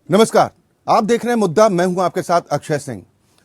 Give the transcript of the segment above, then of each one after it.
नमस्कार, आप देख रहे हैं मुद्दा। मैं हूं आपके साथ अक्षय सिंह।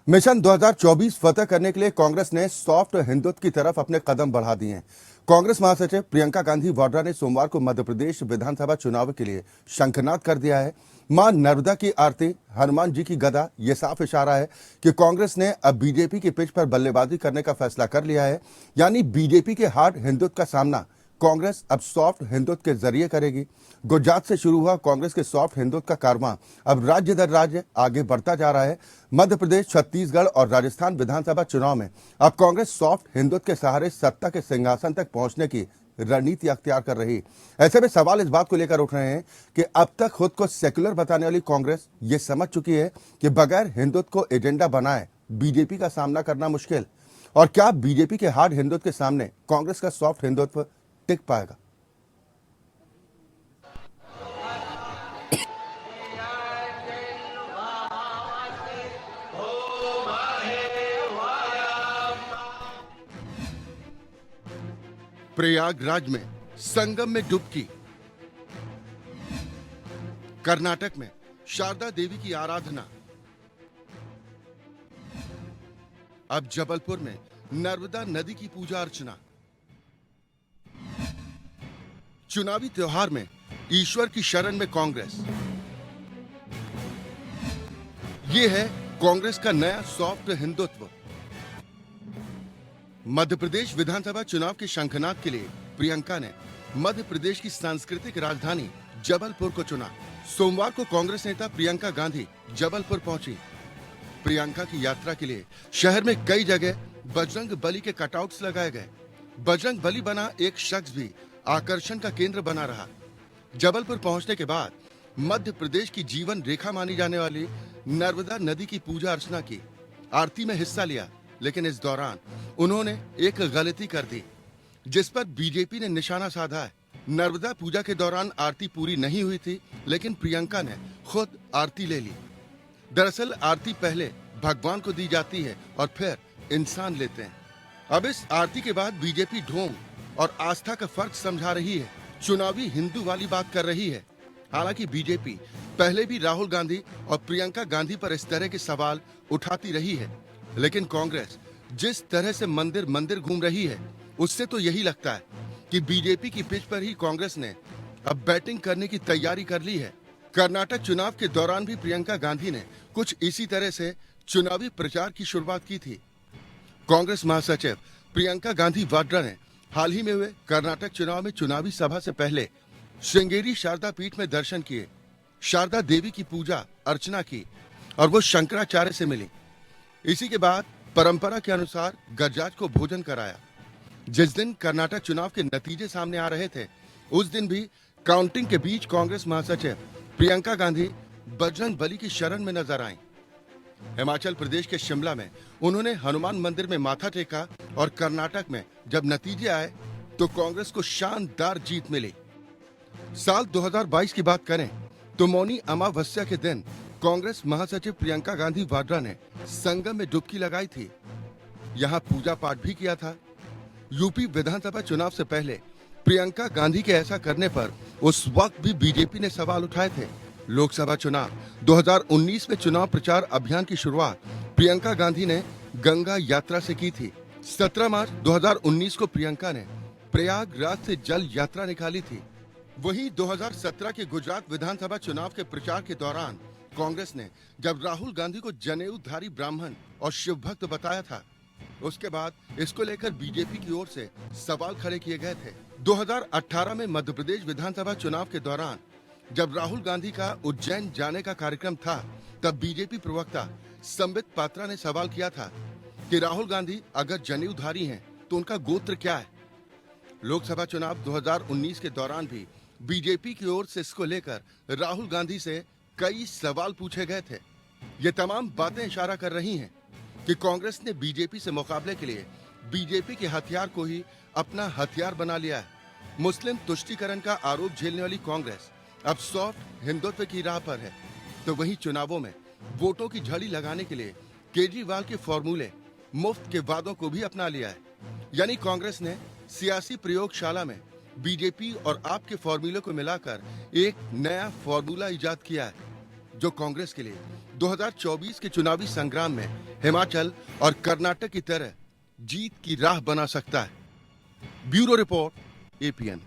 मिशन 2024 फतह करने के लिए कांग्रेस ने सॉफ्ट हिंदुत्व की तरफ अपने कदम बढ़ा दिए हैं। कांग्रेस महासचिव प्रियंका गांधी वाड्रा ने सोमवार को मध्य प्रदेश विधानसभा चुनाव के लिए शंखनाद कर दिया है। मां नर्मदा की आरती, हनुमान जी की गदा, ये साफ इशारा है कि कांग्रेस ने अब बीजेपी की पिच पर बल्लेबाजी करने का फैसला कर लिया है। यानी बीजेपी के हार्ड हिंदुत्व का सामना कांग्रेस अब सॉफ्ट हिंदुत्व के जरिए करेगी। गुजरात से शुरू हुआ कांग्रेस के सॉफ्ट हिंदुत्व का कारवां अब राज्य दर राज्य आगे बढ़ता जा रहा है। मध्य प्रदेश, छत्तीसगढ़ और राजस्थान विधानसभा चुनाव में अब कांग्रेस सॉफ्ट हिंदुत्व के सहारे सत्ता के सिंहासन तक पहुंचने की रणनीति अख्तियार कर रही। ऐसे में सवाल इस बात को लेकर उठ रहे हैं कि अब तक खुद को सेक्युलर बताने वाली कांग्रेस ये समझ चुकी है कि बगैर हिंदुत्व को एजेंडा बनाए बीजेपी का सामना करना मुश्किल। और क्या बीजेपी के हार्ड हिंदुत्व के सामने कांग्रेस का सॉफ्ट हिंदुत्व टिक पाएगा? प्रयागराज में संगम में डुबकी, कर्नाटक में शारदा देवी की आराधना, अब जबलपुर में नर्मदा नदी की पूजा अर्चना। चुनावी त्योहार में ईश्वर की शरण में कांग्रेस। ये है कांग्रेस का नया सॉफ्ट हिंदुत्व। मध्य प्रदेश विधानसभा चुनाव के शंखनाद के लिए प्रियंका ने मध्य प्रदेश की सांस्कृतिक राजधानी जबलपुर को चुना। सोमवार को कांग्रेस नेता प्रियंका गांधी जबलपुर पहुंची। प्रियंका की यात्रा के लिए शहर में कई जगह बजरंग बली के कटआउट्स लगाए गए। बजरंग बली बना एक शख्स भी आकर्षण का केंद्र बना रहा। जबलपुर पहुंचने के बाद मध्य प्रदेश की जीवन रेखा मानी जाने वाली नर्मदा नदी की पूजा अर्चना की, आरती में हिस्सा लिया। लेकिन इस दौरान उन्होंने एक गलती कर दी जिस पर बीजेपी ने निशाना साधा है। नर्मदा पूजा के दौरान आरती पूरी नहीं हुई थी, लेकिन प्रियंका ने खुद आरती ले ली। दरअसल आरती पहले भगवान को दी जाती है और फिर इंसान लेते हैं। अब इस आरती के बाद बीजेपी ढोंग और आस्था का फर्क समझा रही है, चुनावी हिंदू वाली बात कर रही है। हालांकि बीजेपी पहले भी राहुल गांधी और प्रियंका गांधी पर इस तरह के सवाल उठाती रही है, लेकिन कांग्रेस जिस तरह से मंदिर मंदिर घूम रही है, उससे तो यही लगता है कि बीजेपी की पिच पर ही कांग्रेस ने अब बैटिंग करने की तैयारी कर ली है। कर्नाटक चुनाव के दौरान भी प्रियंका गांधी ने कुछ इसी तरह से चुनावी प्रचार की शुरुआत की थी। कांग्रेस महासचिव प्रियंका गांधी वाड्रा ने हाल ही में हुए कर्नाटक चुनाव में चुनावी सभा से पहले श्रृंगेरी शारदा पीठ में दर्शन किए, शारदा देवी की पूजा अर्चना की और वो शंकराचार्य से मिली। इसी के बाद परंपरा के अनुसार गजराज को भोजन कराया। जिस दिन कर्नाटक चुनाव के नतीजे सामने आ रहे थे, उस दिन भी काउंटिंग के बीच कांग्रेस महासचिव प्रियंका गांधी बजरंग बली की शरण में नजर आईं। हिमाचल प्रदेश के शिमला में उन्होंने हनुमान मंदिर में माथा टेका और कर्नाटक में जब नतीजे आए तो कांग्रेस को शानदार जीत मिली। साल 2022 की बात करें तो मौनी अमावस्या के दिन कांग्रेस महासचिव प्रियंका गांधी वाड्रा ने संगम में डुबकी लगाई थी। यहां पूजा पाठ भी किया था। यूपी विधानसभा चुनाव से पहले प्रियंका गांधी के ऐसा करने पर उस वक्त भी बीजेपी ने सवाल उठाए थे। लोकसभा चुनाव 2019 में चुनाव प्रचार अभियान की शुरुआत प्रियंका गांधी ने गंगा यात्रा से की थी। 17 मार्च 2019 को प्रियंका ने प्रयागराज से जल यात्रा निकाली थी। वहीं 2017 के गुजरात विधानसभा चुनाव के प्रचार के दौरान कांग्रेस ने जब राहुल गांधी को जनेऊधारी ब्राह्मण और शिव भक्त बताया था, उसके बाद इसको लेकर बीजेपी की ओर से सवाल खड़े किए गए थे। 2018 में मध्य प्रदेश विधानसभा चुनाव के दौरान जब राहुल गांधी का उज्जैन जाने का कार्यक्रम था, तब बीजेपी प्रवक्ता संबित पात्रा ने सवाल किया था कि राहुल गांधी अगर जनेऊधारी हैं तो उनका गोत्र क्या है। लोकसभा चुनाव 2019 के दौरान भी बीजेपी की ओर से इसको लेकर राहुल गांधी से कई सवाल पूछे गए थे। ये तमाम बातें इशारा कर रही हैं कि कांग्रेस ने बीजेपी से मुकाबले के लिए बीजेपी के हथियार को ही अपना हथियार बना लिया है। मुस्लिम तुष्टीकरण का आरोप झेलने वाली कांग्रेस अब सॉफ्ट हिंदुत्व की राह पर है, तो वहीं चुनावों में वोटों की झड़ी लगाने के लिए केजरीवाल के फॉर्मूले, मुफ्त के वादों को भी अपना लिया है। यानी कांग्रेस ने सियासी प्रयोगशाला में बीजेपी और आप के फॉर्मूले को मिलाकर एक नया फॉर्मूला इजाद किया है। जो कांग्रेस के लिए 2024 के चुनावी संग्राम में हिमाचल और कर्नाटक की तरह जीत की राह बना सकता है। Bureau report, APN.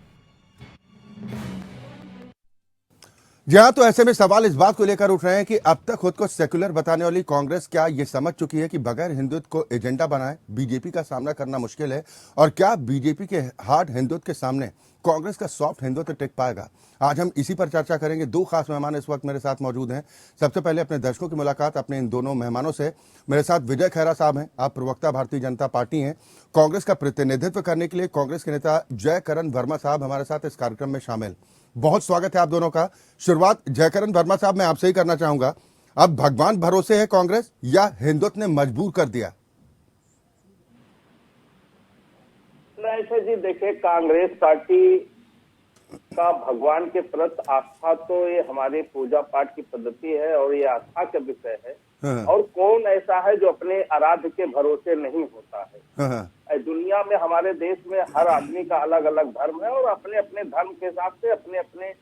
जी हाँ, तो ऐसे में सवाल इस बात को लेकर उठ रहे हैं कि अब तक खुद को सेक्युलर बताने वाली कांग्रेस क्या ये समझ चुकी है कि बगैर हिंदुत्व को एजेंडा बनाए बीजेपी का सामना करना मुश्किल है, और क्या बीजेपी के हार्ड हिंदुत्व के सामने कांग्रेस का सॉफ्ट हिंदुत्व टिक पाएगा? आज हम इसी पर चर्चा करेंगे। दो खास मेहमान इस वक्त मेरे साथ मौजूद हैं। सबसे पहले अपने दर्शकों की मुलाकात अपने इन दोनों मेहमानों से। मेरे साथ विजय खैरा साहब हैं, आप प्रवक्ता भारतीय जनता पार्टी हैं। कांग्रेस का प्रतिनिधित्व करने के लिए कांग्रेस के नेता जयकरण वर्मा साहब हमारे साथ इस कार्यक्रम में शामिल। बहुत स्वागत है आप दोनों का। शुरुआत जयकरण वर्मा साहब मैं आपसे ही करना चाहूंगा। अब भगवान भरोसे है कांग्रेस या हिंदुत्व ने मजबूर कर दिया? ऐसे जी देखिए, कांग्रेस पार्टी का भगवान के प्रति आस्था तो ये हमारे पूजा पाठ की पद्धति है और ये आस्था का विषय है। और कौन ऐसा है जो अपने आराध्य के भरोसे नहीं होता है? दुनिया में, हमारे देश में हर आदमी का अलग अलग धर्म है और अपने अपने धर्म के हिसाब से अपने अपने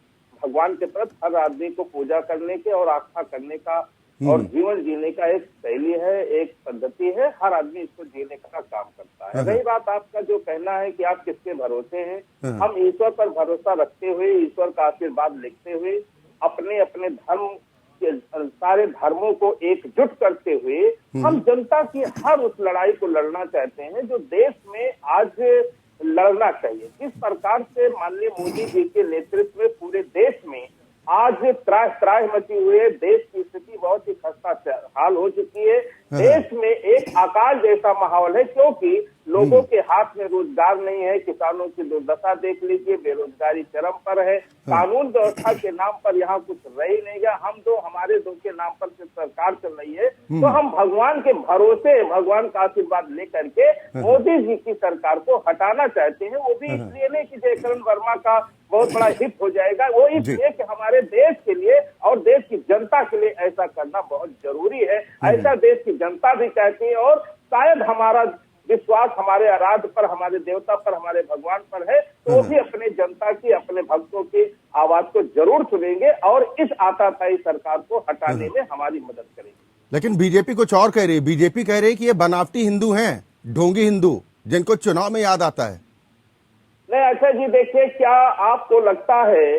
भगवान के प्रति हर आदमी को पूजा करने के और आस्था करने का और जीवन जीने का एक शैली है, एक पद्धति है। हर आदमी इसको जीने का काम करता है। रही बात आपका जो कहना है कि आप किसके भरोसे हैं, हम ईश्वर पर भरोसा रखते हुए, ईश्वर का आशीर्वाद लेते हुए, अपने अपने धर्म के सारे धर्मों को एकजुट करते हुए हम जनता की हर उस लड़ाई को लड़ना चाहते हैं जो देश में आज लड़ना चाहिए। जिस प्रकार से माननीय मोदी जी के नेतृत्व में पूरे देश में आज त्राह मची हुई है, देश की स्थिति बहुत ही खस्ता हाल हो चुकी है। देश में एक अकाल जैसा माहौल है, क्योंकि लोगों के हाथ में रोजगार नहीं है। किसानों की दुर्दशा देख लीजिए, बेरोजगारी चरम पर है। कानून व्यवस्था के नाम पर यहाँ कुछ रह ही नहीं गया। हमारे दो के नाम पर सरकार चल रही है, तो हम भगवान के भरोसे, भगवान का आशीर्वाद लेकर के मोदी जी की सरकार को हटाना चाहते हैं। वो भी इसलिए नहीं कि जयकरण वर्मा का बहुत बड़ा हित हो जाएगा, वो इसलिए कि हमारे देश के लिए और देश की जनता के लिए ऐसा करना बहुत जरूरी है। ऐसा देश की जनता भी चाहती है और शायद हमारा विश्वास हमारे आराध्य पर, हमारे देवता पर, हमारे भगवान पर है, तो वो भी अपने जनता की, अपने भक्तों की आवाज को जरूर सुनेंगे और इस आताताई सरकार को हटाने में हमारी मदद करेंगे। लेकिन बीजेपी कुछ और कह रही है। बीजेपी कह रही है कि ये बनावटी हिंदू हैं, ढोंगी हिंदू, जिनको चुनाव में याद आता है। नहीं, अच्छा जी देखिए, क्या आपको लगता है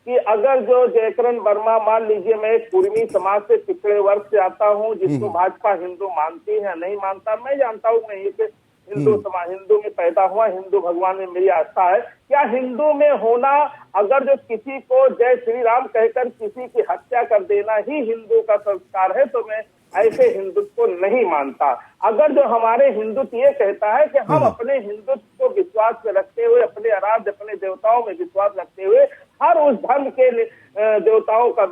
कि अगर जो जयकरण वर्मा, मान लीजिए मैं एक कुर्मी समाज से, पिछड़े वर्ग से आता हूँ, जिसको भाजपा हिंदू मानती है, नहीं मानता, मैं जानता हूँ, मैं एक हिंदू समाज, हिंदू में पैदा हुआ, हिंदू भगवान में मेरी आस्था है। क्या हिंदू में होना, अगर जो किसी को जय श्री राम कहकर किसी की हत्या कर देना ही हिंदू का संस्कार है, तो मैं ऐसे हिंदुत्व को नहीं मानता। अगर जो हमारे हिंदुत्व ये कहता है कि हम अपने हिंदुत्व को विश्वास में रखते हुए, अपने आराध्य, अपने देवताओं में विश्वास रखते हुए, हर उस धर्म के देवताओं का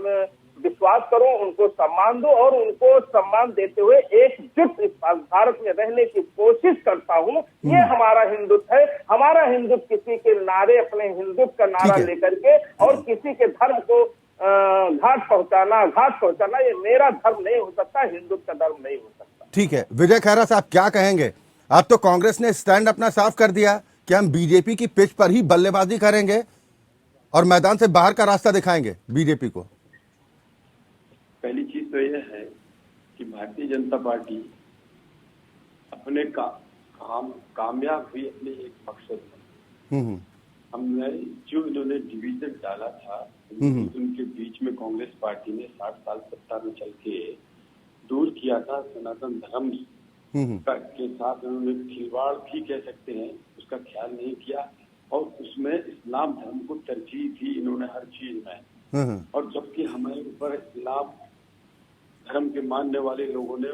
विश्वास करो, उनको सम्मान दो और उनको सम्मान देते हुए एकजुट इस भारत में रहने की कोशिश करता हूँ, ये हमारा हिंदुत्व है। हमारा हिंदुत्व किसी के नारे, अपने हिंदुत्व का नारा लेकर के और किसी के धर्म को घाट पहुंचाना, ये मेरा धर्म नहीं हो सकता, हिंदुत्व का धर्म नहीं हो सकता। ठीक है, विजय खैरा साहब क्या कहेंगे? अब तो कांग्रेस ने स्टैंड अपना साफ कर दिया कि हम बीजेपी की पिच पर ही बल्लेबाजी करेंगे और मैदान से बाहर का रास्ता दिखाएंगे बीजेपी को। पहली चीज तो यह है कि भारतीय जनता पार्टी अपने कामयाब हुई अपने एक मकसद में। हमने जो इन्होंने डिवीजन डाला था, उनके बीच में कांग्रेस पार्टी ने 60 साल सत्ता में चल के दूर किया था सनातन धर्म के साथ। उन्होंने खिलवाड़ भी कह सकते हैं, उसका ख्याल नहीं किया और उसमें इस्लाम धर्म को तरजीह दी इन्होंने हर चीज में। और जबकि हमारे ऊपर इस्लाम धर्म के मानने वाले लोगों ने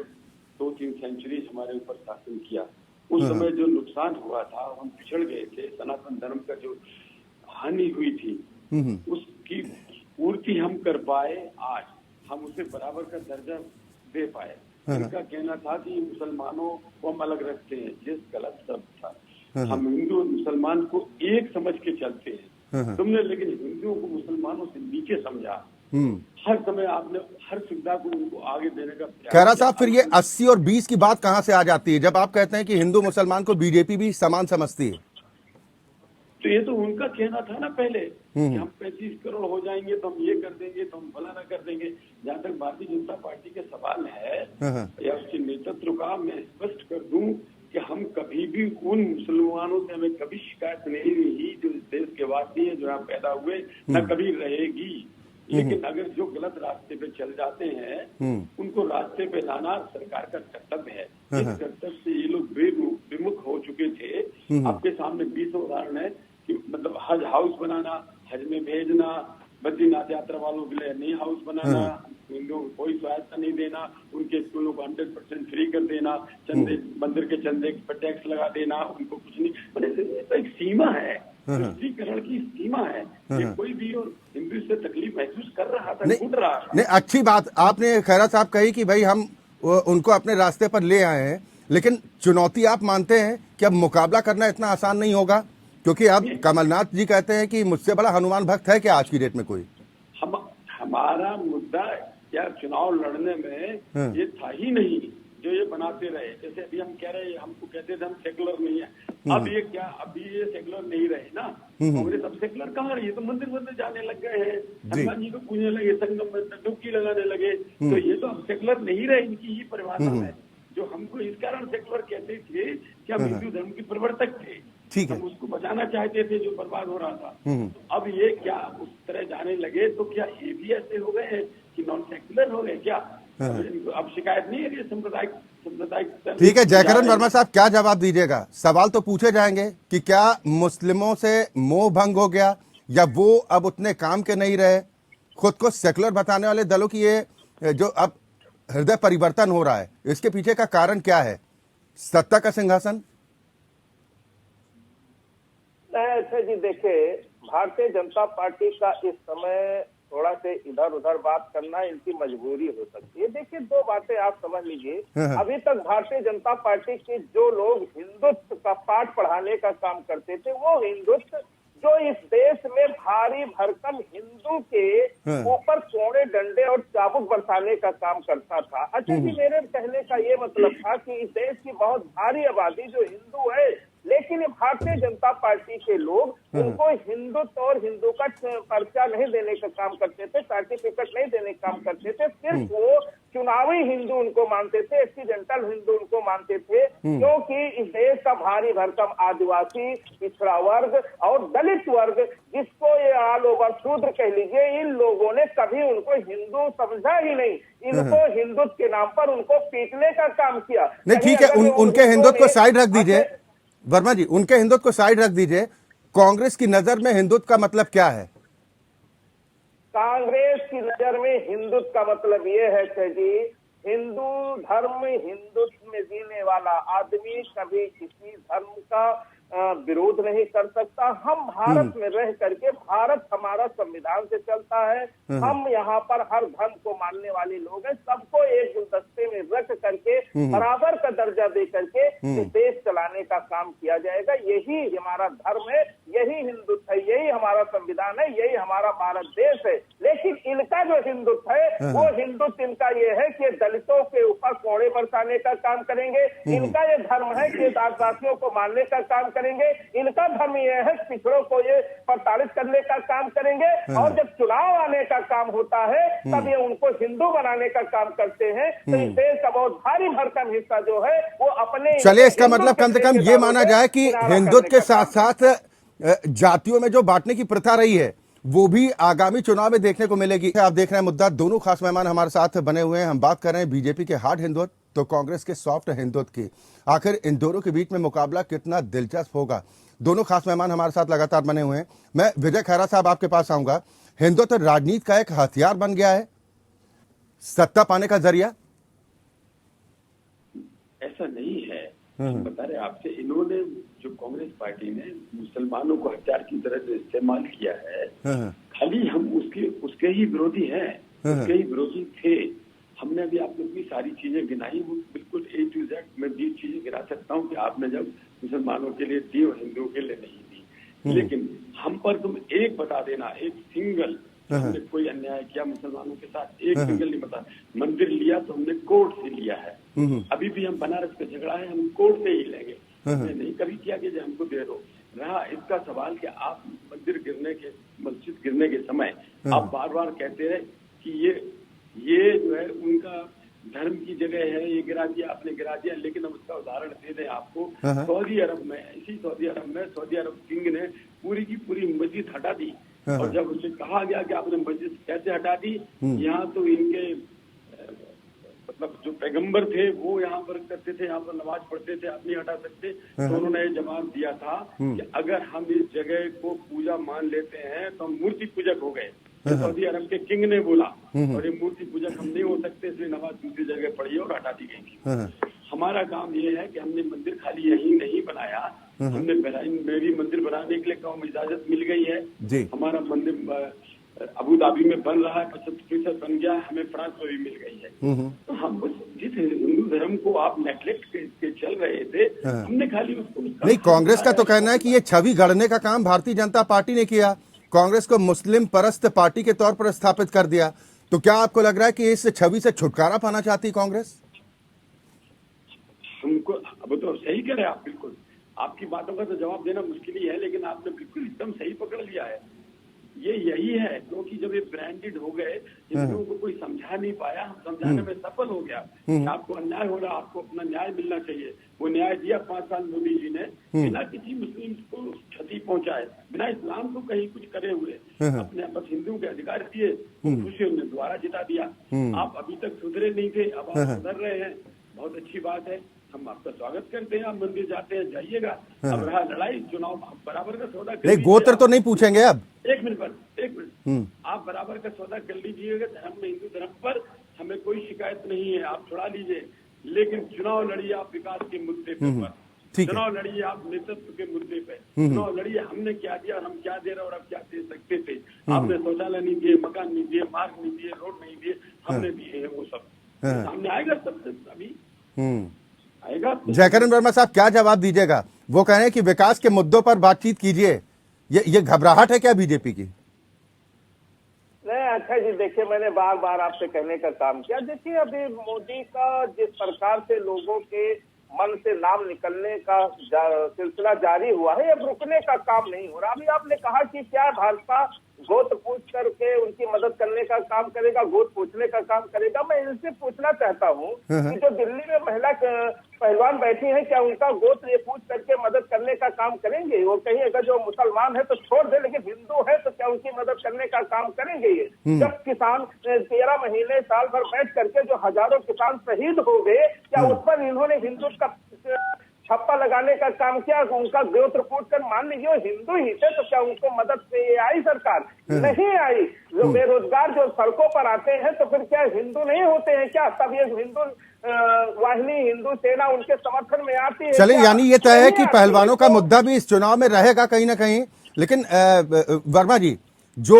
2-3 सेंचुरी हमारे ऊपर शासन किया, उस समय जो नुकसान हुआ था, हम पिछड़ गए थे, सनातन धर्म का जो हानि हुई थी उसकी पूर्ति हम कर पाए। आज हम उसे बराबर का दर्जा दे पाए। इनका कहना था कि मुसलमानों को हम अलग रखते हैं, जिस गलत शब्द था। हम हिंदू मुसलमान को एक समझ के चलते हैं, तुमने लेकिन हिंदुओं को मुसलमानों से नीचे समझा। हर समय आपने हर सुविधा को उनको आगे देने का। खैरा साहब, फिर ये 80 और 20 की बात कहाँ से आ जाती है जब आप कहते हैं कि हिंदू मुसलमान को बीजेपी भी समान समझती है? तो ये तो उनका कहना था ना पहले कि हम 35 करोड़ हो जाएंगे तो हम ये कर देंगे, तो हम फलाना कर देंगे। जहाँ तक भारतीय जनता पार्टी के सवाल है या उसके नेतृत्व का, मैं स्पष्ट कर दूं कि हम कभी भी उन मुसलमानों से हमें कभी शिकायत नहीं रही जो इस देश के वासी है, जो यहाँ पैदा हुए, न कभी रहेगी। लेकिन अगर जो गलत रास्ते पे चल जाते हैं उनको रास्ते पे लाना सरकार का कर्तव्य है। इस कर्तव्य से ये लोग विमुख हो चुके थे। आपके सामने 20 उदाहरण है कि मतलब हज हाउस बनाना, हज में भेजना, बद्रीनाथ यात्रा वालों के लिए नई हाउस बनाना, उनको कोई सहायता नहीं देना, उनके स्कूलों को 100% फ्री कर देना, चंदे मंदिर के चंदे पर टैक्स लगा देना, उनको कुछ नहीं। ये तो एक सीमा है, तुष्टीकरण की सीमा है। ये कोई भी और हिंदू से तकलीफ महसूस कर रहा था, टूट रहा था। नहीं, अच्छी बात आपने खैरा साहब कही कि भाई हम उनको अपने रास्ते पर ले आए हैं, लेकिन चुनौती आप मानते हैं कि अब मुकाबला करना इतना आसान नहीं होगा? क्योंकि अब कमलनाथ जी कहते हैं कि मुझसे बड़ा हनुमान भक्त है क्या आज की डेट में कोई? हमारा मुद्दा क्या चुनाव लड़ने में ये था ही नहीं जो ये बनाते रहे। जैसे अभी हम कह रहे हैं, हमको कहते थे हम सेकुलर नहीं है, अब ये क्या, अभी ये सेकुलर नहीं रहे ना। कांग्रेस अब सेकुलर कहाँ रही है? तो मंदिर मंदिर जाने लग गए हैं, हनुमान जी को पूजने लगे, संगम में डुबकी लगाने लगे। तो ये तो अब सेकुलर नहीं रहे, इनकी ही परिभाषा है। जो हमको इस कारण सेकुलर कहते थे कि हम हिंदू धर्म के प्रवर्तक थे, ठीक है, हम उसको बचाना चाहते थे जो बर्बाद हो रहा था। तो अब ये क्या उस तरह जाने लगे, तो क्या ये भी ऐसे हो गए हैं कि नॉन सेकुलर हो गए क्या? अब शिकायत नहीं है कि सांप्रदायिक। ठीक है, जयकरण वर्मा साहब क्या जवाब दीजिएगा? सवाल तो पूछे जाएंगे कि क्या मुस्लिमों से मोह भंग हो गया, या वो अब उतने काम के नहीं रहे? खुद को सेकुलर बताने वाले दलों की ये जो अब हृदय परिवर्तन हो रहा है, इसके पीछे का कारण क्या है? सत्ता का सिंहासन? ऐसे जी देखिए, भारतीय जनता पार्टी का इस समय थोड़ा से इधर उधर बात करना इनकी मजबूरी हो सकती है। देखिए, दो बातें आप समझ लीजिए। अभी तक भारतीय जनता पार्टी के जो लोग हिंदुत्व का पाठ पढ़ाने का काम करते थे, वो हिंदुत्व जो इस देश में भारी भरकम हिंदू के ऊपर कोड़े डंडे और चाबुक बरसाने का काम करता था। अच्छा जी, मेरे कहने का ये मतलब था कि इस देश की बहुत भारी आबादी जो हिंदू है, लेकिन भारतीय जनता पार्टी के लोग उनको हिंदुत्व और हिंदू का पर्चा नहीं देने का काम करते थे, सर्टिफिकेट नहीं देने का काम करते थे। सिर्फ वो चुनावी हिंदू उनको मानते थे, एक्सीडेंटल हिंदू उनको मानते थे, क्योंकि इस देश का भारी भरकम आदिवासी, पिछड़ा वर्ग और दलित वर्ग, जिसको ये ऑल ओवर शूद्र कह लीजिए, इन लोगों ने कभी उनको हिंदू समझा ही नहीं। इनको हिंदुत्व के नाम पर उनको पीटने का काम किया। नहीं, ठीक है, उनके हिंदुत्व को साइड रख दीजिए वर्मा जी, उनके हिंदुत्व को साइड रख दीजिए। कांग्रेस की नजर में हिंदुत्व का मतलब क्या है? कांग्रेस की नजर में हिंदुत्व का मतलब ये है कि जी, हिंदू धर्म, हिंदुत्व में जीने वाला आदमी कभी किसी धर्म का विरोध नहीं कर सकता। हम भारत में रह करके, भारत हमारा संविधान से चलता है, हम यहाँ पर हर धर्म को मानने वाले लोग हैं, सबको एक गुलदस्ते में रख करके बराबर का दर्जा दे करके देश चलाने का काम किया जाएगा। यही हमारा धर्म है, यही हिंदुत्व है, यही हमारा संविधान है, यही हमारा भारत देश है। लेकिन इनका जो हिंदुत्व है, वो हिंदुत्व इनका ये है कि दलितों के ऊपर कोड़े बरसाने का काम करेंगे। इनका ये धर्म है कि आदिवासियों को मारने का काम करेंगे। इनका धर्म यह है पिछड़ों को ये प्रताड़ित करने का काम करेंगे। और जब चुनाव आने का काम होता है, तब ये उनको हिंदू बनाने का काम करते हैं। तो इस देश का बहुत भारी भरकम हिस्सा जो है वो अपने, चलिए, इसका मतलब कम से कम ये माना जाए कि हिंदुत्व के साथ साथ जातियों में जो बांटने की प्रथा रही है, वो भी आगामी चुनाव में देखने को मिलेगी। आप देख रहे हैं मुद्दा। दोनों खास मेहमान हमारे साथ बने हुए हैं। हम बात कर रहे हैं बीजेपी के हार्ड हिंदुत्व तो कांग्रेस के सॉफ्ट हिंदुत्व की। आखिर इन दोनों के बीच में मुकाबला कितना दिलचस्प होगा? दोनों खास मेहमान हमारे साथ लगातार बने हुए हैं। मैं विजय खैरा साहब आपके पास आऊंगा। हिंदुत्व राजनीति का एक हथियार बन गया है, सत्ता पाने का जरिया? ऐसा नहीं है, बता रहे आपसे। इन्होंने, जो कांग्रेस पार्टी ने मुसलमानों को हथियार की तरह जो इस्तेमाल किया है, खाली हम उसके ही विरोधी हैं, उसके ही विरोधी थे। हमने अभी आपको इतनी सारी चीजें गिनाई, वो बिल्कुल A to Z मैं 20 चीजें गिना सकता हूँ कि आपने जब मुसलमानों के लिए दी और हिंदुओं के लिए नहीं दी। लेकिन हम पर तुम एक बता देना, एक सिंगल, हमने कोई अन्याय किया मुसलमानों के साथ, एक सिंगल नहीं बता। मंदिर लिया तो हमने कोर्ट से लिया है। अभी भी हम बनारस पे झगड़ा है, हम कोर्ट से ही लेंगे। हमने नहीं कभी किया कि हमको दे दो। रहा इसका सवाल कि आप मस्जिद गिरने के समय आप बार बार कहते हैं कि ये जो है उनका धर्म की जगह है, ये गिरा दिया, आपने गिरा दिया। लेकिन हम उसका उदाहरण दे दें आपको, सऊदी अरब में, सऊदी अरब किंग ने पूरी की पूरी मस्जिद हटा दी। और जब उसे कहा गया कि आपने मस्जिद कैसे हटा दी, यहाँ तो इनके मतलब जो पैगंबर थे वो यहाँ पर करते थे, यहाँ पर नमाज पढ़ते थे, आप नहीं हटा सकते। तो उन्होंने ये जवाब दिया था कि अगर हम इस जगह को पूजा मान लेते हैं तो हम मूर्ति पूजक हो गए। सऊदी अरब के किंग ने बोला और ये मूर्ति पूजक हम नहीं हो सकते, इसलिए नमाज दूसरी जगह पढ़ी और हटा दी गई थी। हमारा काम ये है कि हमने मंदिर खाली यही नहीं बनाया, हमने बहरीन में भी मंदिर बनाने के लिए काम इजाजत मिल गई है। हमारा मंदिर अबू धाबी में बन रहा है, 75% बन गया, हमें फ्रांस में भी मिल गई है। तो हम जिस हिंदू धर्म को आप नेग्लेक्ट के चल रहे थे, हमने खाली उसको नहीं। कांग्रेस का तो कहना है कि ये छवि गढ़ने का काम भारतीय जनता पार्टी ने किया, कांग्रेस को मुस्लिम परस्त पार्टी के तौर पर स्थापित कर दिया। तो क्या आपको लग रहा है कि इस छवि से छुटकारा पाना चाहती कांग्रेस? हमको अब तो सही कह रहे हैं आप, बिल्कुल आपकी बातों का तो जवाब देना मुश्किल ही है, लेकिन आपने बिल्कुल एकदम सही पकड़ लिया है। ये यही है, क्योंकि जब ये ब्रांडेड हो गए, हिंदुओं को कोई समझा नहीं पाया, हम समझाने में सफल हो गया कि आपको अन्याय हो रहा, आपको अपना न्याय मिलना चाहिए। वो न्याय दिया 5 साल मोदी जी ने, बिना किसी मुस्लिम को क्षति पहुंचाए, बिना इस्लाम को कहीं कुछ करे हुए, अपने बस हिंदुओं के अधिकार दिए, खुशी उन्होंने दोबारा जिता दिया। आप अभी तक सुधरे नहीं थे, अब आप सुधर रहे हैं, बहुत अच्छी बात है, हम आपका स्वागत करते हैं। आप मंदिर जाते हैं, जाइएगा। अब रहा लड़ाई, चुनाव बराबर का सौदा कर नहीं, गोत्र तो नहीं पूछेंगे अब। एक मिनट आप बराबर का सौदा कर लीजिएगा धर्म में, हिंदू धर्म पर हमें कोई शिकायत नहीं है, आप छुड़ा लीजिए। लेकिन चुनाव लड़िए आप विकास के मुद्दे पर, चुनाव लड़िए आप नेतृत्व के मुद्दे पे, चुनाव लड़िए हमने क्या दिया और हम क्या दे रहे और अब क्या दे सकते थे। आपने शौचालय नहीं दिए, मकान नहीं दिए, मार्ग नहीं दिए, रोड नहीं दिए, हमने दिए हैं वो सब। सामने आएगा सबसे अभी आएगा। जयकरण वर्मा साहब, क्या जवाब दीजिएगा? वो कह रहे हैं कि विकास के मुद्दों पर बातचीत कीजिए, ये घबराहट है क्या बीजेपी की? नहीं अच्छा जी, देखिए मैंने बार बार आपसे कहने का काम किया। देखिए अभी मोदी का जिस प्रकार से लोगों के मन से नाम निकलने का सिलसिला जारी हुआ है, अब रुकने का काम नहीं हो रहा। अभी आपने कहा कि क्या भाजपा गोद पूछ करके उनकी मदद करने का काम करेगा, गोद पूछने का काम करेगा। मैं इनसे पूछना चाहता हूँ कि जो दिल्ली में महिला पहलवान बैठी हैं, क्या उनका गोद ये पूछ करके मदद करने का काम करेंगे? वो कहीं अगर जो मुसलमान है तो छोड़ दे, लेकिन हिंदू है तो क्या उनकी मदद करने का काम करेंगे? ये जब किसान 13 महीने साल भर बैठ करके जो हजारों किसान शहीद हो गए, क्या उस पर इन्होंने हिंदू का छप्पा लगाने का काम किया? उनका गोत्र पूछ कर, मान लीजिए हिंदू ही थे, तो क्या उनको मदद से आई सरकार? नहीं आई। जो बेरोजगार जो सड़कों पर आते हैं तो फिर क्या हिंदू नहीं होते हैं क्या? तब ये हिंदू वाहिनी, हिंदू सेना उनके समर्थन में आती है। चलिए, यानी ये तय है कि पहलवानों का मुद्दा भी इस चुनाव में रहेगा कहीं ना कहीं। लेकिन वर्मा जी, जो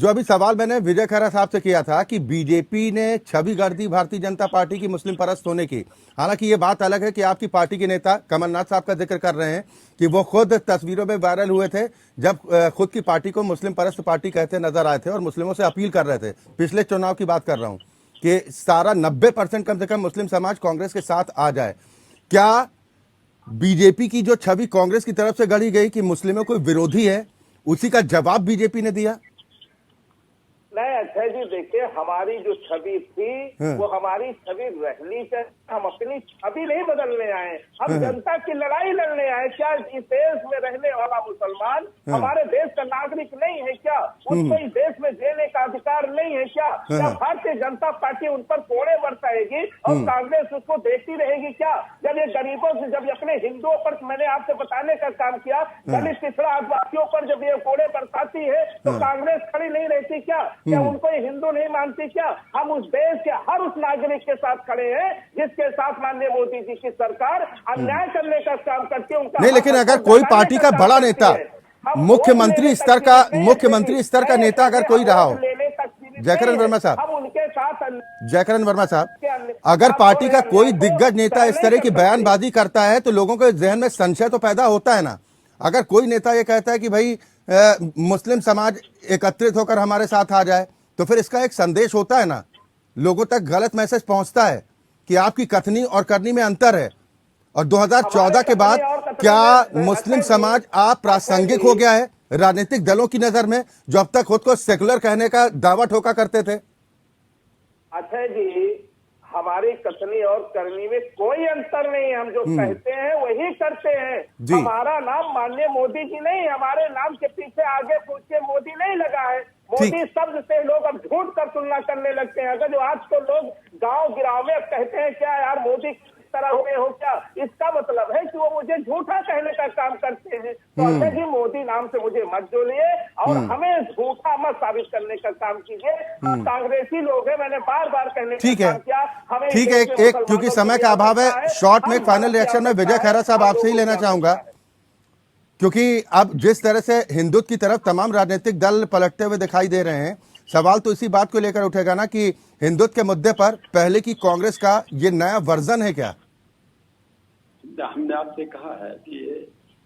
अभी सवाल मैंने विजय खैरा साहब से किया था कि बीजेपी ने छवि गढ़ दी भारतीय जनता पार्टी की मुस्लिम परस्त होने की। हालांकि ये बात अलग है कि आपकी पार्टी के नेता कमलनाथ साहब का जिक्र कर रहे हैं कि वो खुद तस्वीरों में वायरल हुए थे जब खुद की पार्टी को मुस्लिम परस्त पार्टी कहते नजर आए थे और मुस्लिमों से अपील कर रहे थे। पिछले चुनाव की बात कर रहा हूं कि सारा 90% कम से कम मुस्लिम समाज कांग्रेस के साथ आ जाए। क्या बीजेपी की जो छवि कांग्रेस की तरफ से गढ़ी गई कि मुस्लिमों को विरोधी है, उसी का जवाब बीजेपी ने दिया? नहीं अक्षय जी, देखिए हमारी जो छवि थी वो हमारी छवि रहनी चाहिए। हम अपनी छवि नहीं बदलने आए, हम जनता की लड़ाई लड़ने आए। क्या इस देश में रहने वाला मुसलमान हमारे देश का नागरिक नहीं है क्या? उसको इस देश में जीने का अधिकार नहीं है क्या? क्या भारतीय जनता पार्टी उन पर कोड़े बरसाएगी और कांग्रेस उसको देखती रहेगी क्या? जब ये गरीबों से, जब अपने हिंदुओं पर, मैंने आपसे बताने का काम किया, दलित पिछड़ा आदिवासियों पर जब ये कोड़े बरसाती है तो कांग्रेस खड़ी नहीं रहती क्या? क्या उनको ये हिंदू नहीं मानती क्या? हम उस देश के हर उस नागरिक के साथ खड़े हैं जिसके साथ माननीय मोदी जी की सरकार अन्याय करने का काम करती है। उनका नहीं, लेकिन अगर कोई पार्टी का बड़ा नेता, मुख्यमंत्री स्तर का नेता अगर कोई रहा हो, जयकरण वर्मा साहब, हम उनके साथ, जयकरण वर्मा साहब, अगर पार्टी का कोई दिग्गज नेता इस तरह की बयानबाजी करता है तो लोगों के जहन में संशय तो पैदा होता है ना। अगर कोई नेता ये कहता है कि भाई मुस्लिम समाज एकत्रित होकर हमारे साथ आ जाए, तो फिर इसका एक संदेश होता है ना, लोगों तक गलत मैसेज पहुंचता है कि आपकी कथनी और करनी में अंतर है। और 2014 के बाद क्या मुस्लिम समाज आप प्रासंगिक हो गया है राजनीतिक दलों की नजर में, जो अब तक खुद को सेकुलर कहने का दावा ठोका करते थे? अक्षय जी, हमारी कथनी और करनी में कोई अंतर नहीं है। हम जो कहते हैं वही करते हैं। हमारा नाम माननीय मोदी जी नहीं, हमारे नाम के पीछे आगे पूछे मोदी नहीं लगा है। मोदी शब्द से लोग अब झूठ कर तुलना करने लगते हैं। अगर जो आज तो लोग गांव गिराव में कहते हैं क्या यार मोदी तरह हुए हो क्या, इसका मतलब है कि वो मुझे झूठा कहने का काम करते हैं। तो अक्षय जी, मोदी नाम से मुझे मत जोड़िए और हमें झूठा मत साबित करने का काम कीजिए। कांग्रेसी लोग हैं, मैंने बार बार कहने का काम किया। हमें ठीक है, एक क्योंकि समय का अभाव है, शॉर्ट में एक फाइनल रिएक्शन में विजय खैरा साहब आपसे ही लेना चाहूंगा, क्योंकि अब जिस तरह से हिंदुत्व की तरफ तमाम राजनीतिक दल पलटते हुए दिखाई दे रहे हैं, सवाल तो इसी बात को लेकर उठेगा ना कि हिंदुत्व के मुद्दे पर पहले की कांग्रेस का ये नया वर्जन है क्या? हमने आपसे कहा है कि ये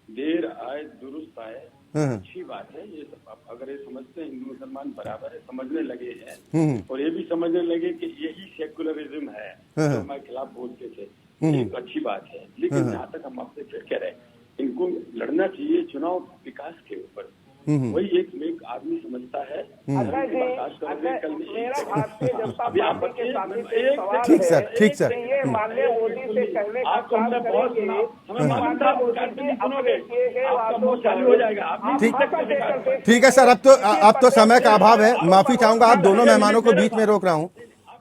देर आए दुरुस्त आए, अच्छी बात है। ये अगर ये समझते हैं हिंदू मुसलमान बराबर है, समझने लगे हैं और ये भी समझने लगे कि यही सेकुलरिज्म है जो हमारे खिलाफ बोलते थे, ये तो अच्छी बात है। लेकिन जहाँ तक हम आपसे फिर कह रहे हैं, इनको लड़ना चाहिए चुनाव विकास के ऊपर। वही एक आदमी समझता है। ठीक सर, ठीक सर। ये माननीय मोदी से कहने का काम ठीक है सर, अब तो समय का अभाव है, माफी चाहूंगा आप दोनों मेहमानों को बीच में रोक रहा हूं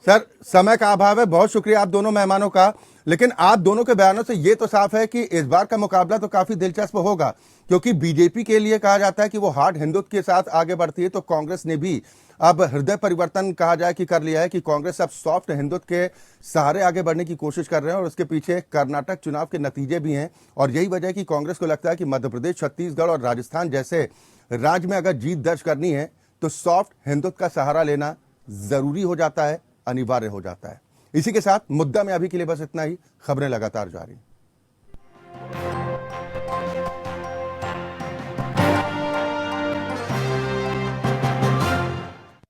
सर, समय का अभाव है। बहुत शुक्रिया आप दोनों मेहमानों का, लेकिन आप दोनों के बयानों से ये तो साफ है कि इस बार का मुकाबला तो काफी दिलचस्प होगा, क्योंकि बीजेपी के लिए कहा जाता है कि वो हार्ड हिंदुत्व के साथ आगे बढ़ती है, तो कांग्रेस ने भी अब हृदय परिवर्तन कहा जाए कि कर लिया है, कि कांग्रेस अब सॉफ्ट हिंदुत्व के सहारे आगे बढ़ने की कोशिश कर रहे हैं और उसके पीछे कर्नाटक चुनाव के नतीजे भी हैं। और यही वजह है कि कांग्रेस को लगता है कि मध्य प्रदेश, छत्तीसगढ़ और राजस्थान जैसे राज्य में अगर जीत दर्ज करनी है तो सॉफ्ट हिंदुत्व का सहारा लेना जरूरी हो जाता है, अनिवार्य हो जाता है। इसी के साथ मुद्दा में अभी के लिए बस इतना ही। खबरें लगातार जारी।